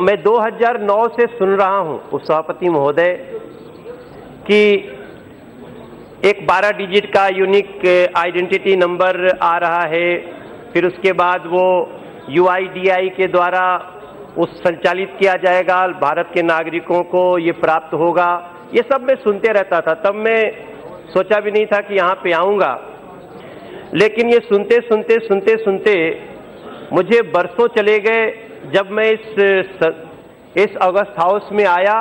मैं 2009 से सुन रहा हूं उपसभापति महोदय कि एक 12 डिजिट का यूनिक आइडेंटिटी नंबर आ रहा है, फिर उसके बाद वो UIDAI के द्वारा उस संचालित किया जाएगा, भारत के नागरिकों को ये प्राप्त होगा। ये सब मैं सुनते रहता था, तब मैं सोचा भी नहीं था कि यहाँ पे आऊँगा। लेकिन ये सुनते सुनते सुनते सुनते मुझे बरसों चले गए। जब मैं इस अगस्त हाउस में आया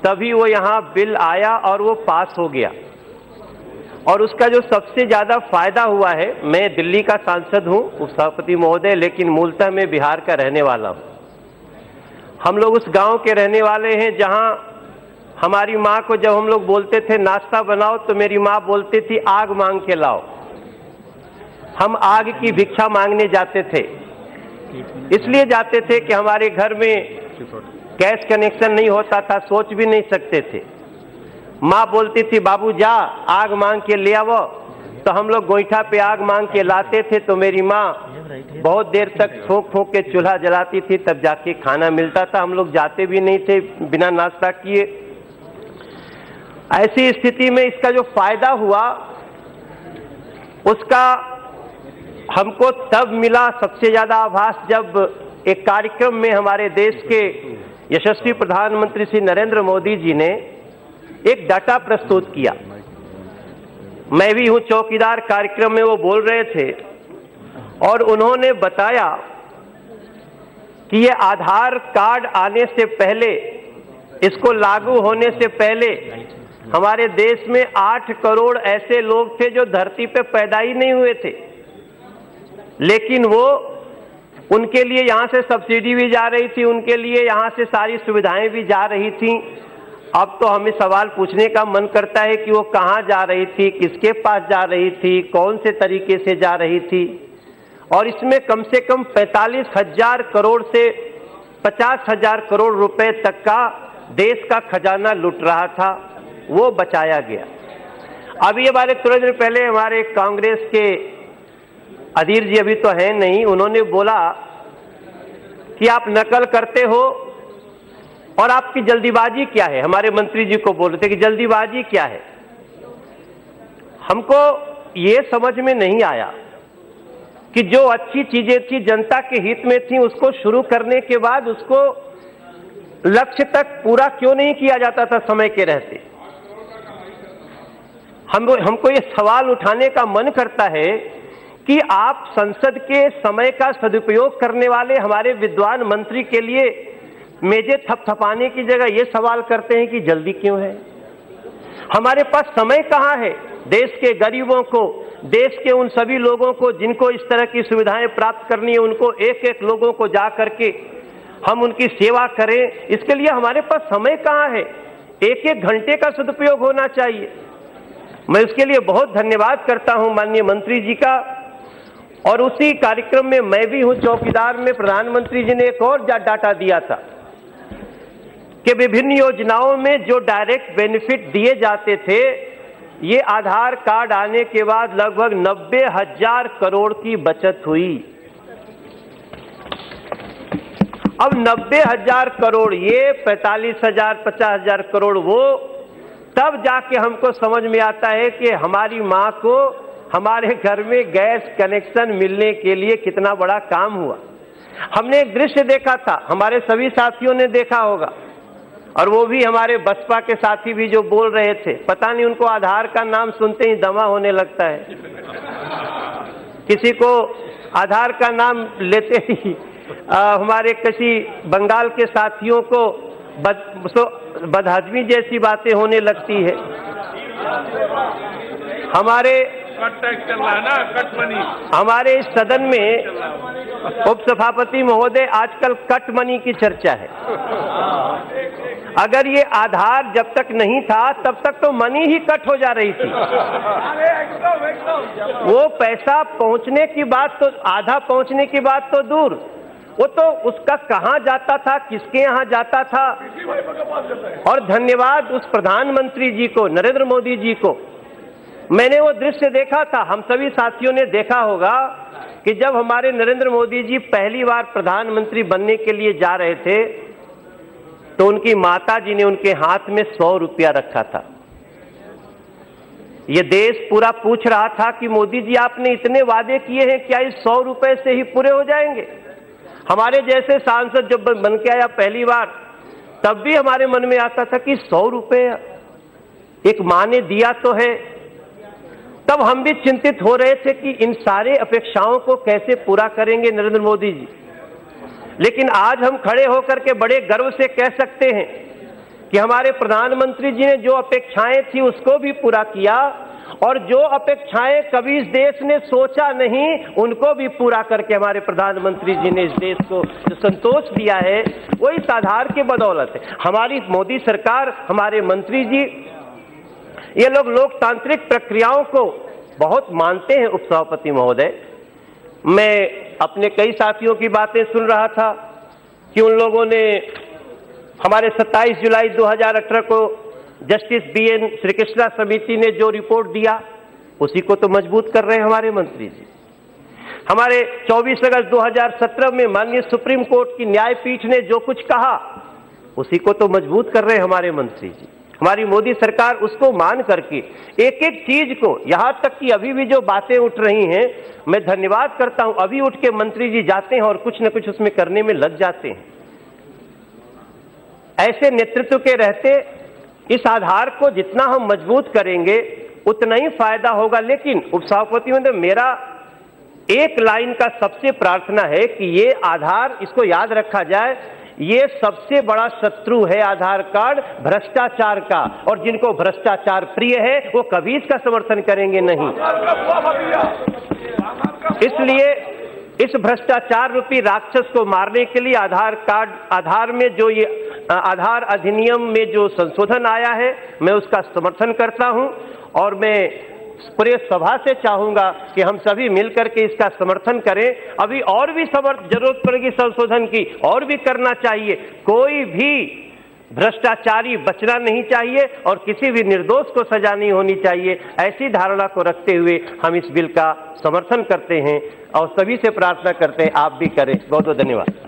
तभी वो यहाँ बिल आया और वो पास हो गया। और उसका जो सबसे ज़्यादा फायदा हुआ है, मैं दिल्ली का सांसद हूँ उपसभापति महोदय, लेकिन मूलतः मैं बिहार का रहने वाला हूँ। हम लोग उस गांव के रहने वाले हैं जहाँ हमारी माँ को जब हम लोग बोलते थे नाश्ता बनाओ तो मेरी माँ बोलती थी आग मांग के लाओ। हम आग की भिक्षा मांगने जाते थे, इसलिए जाते थे कि हमारे घर में गैस कनेक्शन नहीं होता था, सोच भी नहीं सकते थे। माँ बोलती थी बाबू जा आग मांग के ले आओ, तो हम लोग गोईठा पे आग मांग के लाते थे। तो मेरी माँ बहुत देर तक ठोक ठोक के चूल्हा जलाती थी, तब जाके खाना मिलता था। हम लोग जाते भी नहीं थे बिना नाश्ता किए। ऐसी स्थिति में इसका जो फायदा हुआ उसका हमको तब मिला सबसे ज्यादा आभास, जब एक कार्यक्रम में हमारे देश के यशस्वी प्रधानमंत्री श्री नरेंद्र मोदी जी ने एक डाटा प्रस्तुत किया। मैं भी हूं चौकीदार कार्यक्रम में वो बोल रहे थे और उन्होंने बताया कि ये आधार कार्ड आने से पहले, इसको लागू होने से पहले हमारे देश में 8 करोड़ ऐसे लोग थे जो धरती पे पैदा ही नहीं हुए थे, लेकिन वो उनके लिए यहाँ से सब्सिडी भी जा रही थी, उनके लिए यहाँ से सारी सुविधाएं भी जा रही थी। अब तो हमें सवाल पूछने का मन करता है कि वो कहाँ जा रही थी, किसके पास जा रही थी, कौन से तरीके से जा रही थी। और इसमें कम से कम 45,000 करोड़ से 50,000 करोड़ रुपए तक का देश का खजाना लुट रहा था, वो बचाया गया। अभी हमारे थोड़ी देर पहले हमारे कांग्रेस के अधीर जी अभी तो हैं नहीं, उन्होंने बोला कि आप नकल करते हो और आपकी जल्दीबाजी क्या है। हमारे मंत्री जी को बोल रहे थे कि जल्दीबाजी क्या है। हमको ये समझ में नहीं आया कि जो अच्छी चीजें थी, जनता के हित में थी, उसको शुरू करने के बाद उसको लक्ष्य तक पूरा क्यों नहीं किया जाता था समय के रहते। हमको ये सवाल उठाने का मन करता है कि आप संसद के समय का सदुपयोग करने वाले हमारे विद्वान मंत्री के लिए मेजे थपथपाने की जगह ये सवाल करते हैं कि जल्दी क्यों है। हमारे पास समय कहाँ है देश के गरीबों को, देश के उन सभी लोगों को जिनको इस तरह की सुविधाएं प्राप्त करनी है, उनको एक एक लोगों को जा करके हम उनकी सेवा करें। इसके लिए हमारे पास समय कहाँ है। एक एक घंटे का सदुपयोग होना चाहिए। मैं उसके लिए बहुत धन्यवाद करता हूं माननीय मंत्री जी का। और उसी कार्यक्रम में मैं भी हूं चौकीदार में प्रधानमंत्री जी ने एक और डाटा दिया था कि विभिन्न योजनाओं में जो डायरेक्ट बेनिफिट दिए जाते थे, ये आधार कार्ड आने के बाद लगभग 90,000 करोड़ की बचत हुई। अब 90,000 करोड़, ये 45,000 50,000 करोड़, वो तब जाके हमको समझ में आता है कि हमारी माँ को हमारे घर में गैस कनेक्शन मिलने के लिए कितना बड़ा काम हुआ। हमने एक दृश्य देखा था, हमारे सभी साथियों ने देखा होगा, और वो भी हमारे बसपा के साथी भी जो बोल रहे थे, पता नहीं उनको आधार का नाम सुनते ही दमा होने लगता है। किसी को आधार का नाम लेते ही हमारे किसी बंगाल के साथियों को बदहजमी जैसी बातें होने लगती है। हमारे इस सदन में उप सभापति महोदय आजकल कट मनी की चर्चा है। अगर ये आधार जब तक नहीं था तब तक तो मनी ही कट हो जा रही थी। वो पैसा पहुंचने की बात तो, आधा पहुंचने की बात तो दूर, वो तो उसका कहां जाता था, किसके यहां जाता था। और धन्यवाद उस प्रधानमंत्री जी को, नरेंद्र मोदी जी को। मैंने वो दृश्य देखा था, हम सभी साथियों ने देखा होगा कि जब हमारे नरेंद्र मोदी जी पहली बार प्रधानमंत्री बनने के लिए जा रहे थे तो उनकी माता जी ने उनके हाथ में 100 रुपया रखा था। ये देश पूरा पूछ रहा था कि मोदी जी आपने इतने वादे किए हैं, क्या इस 100 रुपए से ही पूरे हो जाएंगे? हमारे जैसे सांसद जब बन के आया पहली बार, तब भी हमारे मन में आता था कि 100 रुपए एक मां ने दिया तो है। तब हम भी चिंतित हो रहे थे कि इन सारे अपेक्षाओं को कैसे पूरा करेंगे नरेंद्र मोदी जी। लेकिन आज हम खड़े होकर के बड़े गर्व से कह सकते हैं कि हमारे प्रधानमंत्री जी ने जो अपेक्षाएं थी उसको भी पूरा किया, और जो अपेक्षाएं कभी इस देश ने सोचा नहीं उनको भी पूरा करके हमारे प्रधानमंत्री जी ने इस देश को जो संतोष दिया है वो इस आधार के बदौलत है। हमारी मोदी सरकार, हमारे मंत्री जी, ये लोग लोकतांत्रिक प्रक्रियाओं को बहुत मानते हैं। उपसभापति महोदय, मैं अपने कई साथियों की बातें सुन रहा था कि उन लोगों ने हमारे 27 जुलाई 2018 को जस्टिस BN श्रीकृष्णा समिति ने जो रिपोर्ट दिया उसी को तो मजबूत कर रहे हैं हमारे मंत्री जी। हमारे 24 अगस्त 2017 में माननीय सुप्रीम कोर्ट की न्यायपीठ ने जो कुछ कहा उसी को तो मजबूत कर रहे हैं हमारे मंत्री जी। हमारी मोदी सरकार उसको मान करके एक एक चीज को, यहां तक कि अभी भी जो बातें उठ रही हैं, मैं धन्यवाद करता हूं, अभी उठ के मंत्री जी जाते हैं और कुछ न कुछ उसमें करने में लग जाते हैं। ऐसे नेतृत्व के रहते इस आधार को जितना हम मजबूत करेंगे उतना ही फायदा होगा। लेकिन उपसभापति महोदय, मेरा एक लाइन का सबसे प्रार्थना है कि ये आधार, इसको याद रखा जाए, ये सबसे बड़ा शत्रु है आधार कार्ड भ्रष्टाचार का, और जिनको भ्रष्टाचार प्रिय है वो कभी इसका समर्थन करेंगे नहीं। इसलिए इस भ्रष्टाचार रूपी राक्षस को मारने के लिए आधार में जो ये आधार अधिनियम में जो संशोधन आया है, मैं उसका समर्थन करता हूं, और मैं पूरे सभा से चाहूंगा कि हम सभी मिलकर के इसका समर्थन करें। अभी और भी जरूरत पड़ेगी संशोधन की, और भी करना चाहिए। कोई भी भ्रष्टाचारी बचना नहीं चाहिए और किसी भी निर्दोष को सजा नहीं होनी चाहिए। ऐसी धारणा को रखते हुए हम इस बिल का समर्थन करते हैं और सभी से प्रार्थना करते हैं आप भी करें। बहुत बहुत धन्यवाद।